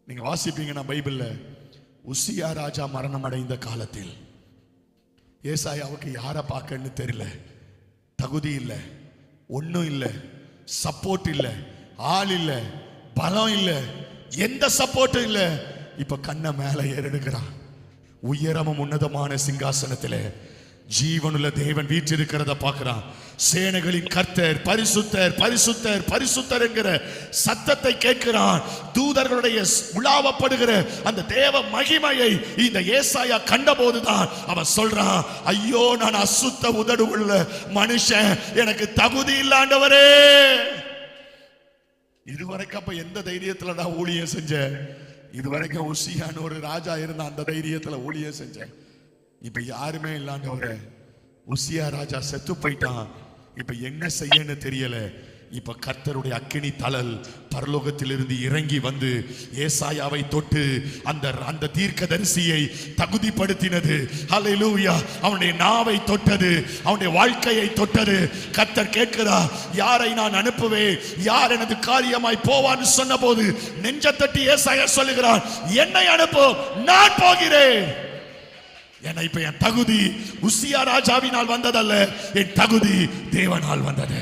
நீங்க வாசிப்பீங்கன்னா பைபிள்ல உசியா ராஜா மரணம் அடைந்த காலத்தில் ஏசாயாவுக்கு யாரை பார்க்கன்னு தெரியல, தகுதி இல்லை, ஒன்றும் இல்லை, சப்போர்ட் இல்லை, ஆள் இல்லை, பலம் இல்லை, எந்த சப்போர்ட்டும் இல்லை. இப்ப கண்ணை மேல ஏறெடுக்கிறான். உயரமும் உன்னதமான சிங்காசனத்திலே ஜீவனுள்ள தேவன் வீற்றிருக்கிறத பார்க்கிறான். சேனைகளின் கர்த்தர் பரிசுத்தர் பரிசுத்தர் பரிசுத்தர் என்கிற சத்தத்தை கேட்கிறான். தூதர்களுடைய உலாவப்படுகிற அந்த தேவ மகிமையை இந்த ஏசாயா கண்டபோதுதான் அவன் சொல்றான், ஐயோ நான் அசுத்த உதடு உள்ள மனுஷன், எனக்கு தகுதி இல்லாண்டவரே. இதுவரைக்கும் அப்ப எந்த தைரியத்துல நான் ஊழியம் செஞ்சேன்? இதுவரைக்கும் உசியான்னு ஒரு ராஜா இருந்த அந்த தைரியத்துல ஊழியம் செஞ்சேன். இப்ப யாருமே இல்லாண்டவரே, உசியா ராஜா செத்து போயிட்டான். இப்ப என்ன செய்யன்னு தெரியல. இப்ப கர்த்தருடைய அக்கினி தழல் பரலோகத்திலிருந்து இறங்கி வந்து ஏசாயாவை தொட்டு அந்த தீர்க்கதரிசியை தகுதிப்படுத்தினது. ஹல்லேலூயா. அவனுடைய நாவை தொட்டது, அவனுடைய வாழ்க்கையை தொட்டது. கர்த்தர் கேட்கிறார், யாரை நான் அனுப்புவேன், யார் எனது காரியமாய் போவான்னு சொன்ன போது நெஞ்சத்தட்டி ஏசாயா சொல்லுகிறான், என்னை அனுப்பு, நான் போகிறேன். இப்ப என் தகுதி உசியா ராஜாவினால் வந்ததல்ல, என் தகுதி தேவனால் வந்தது.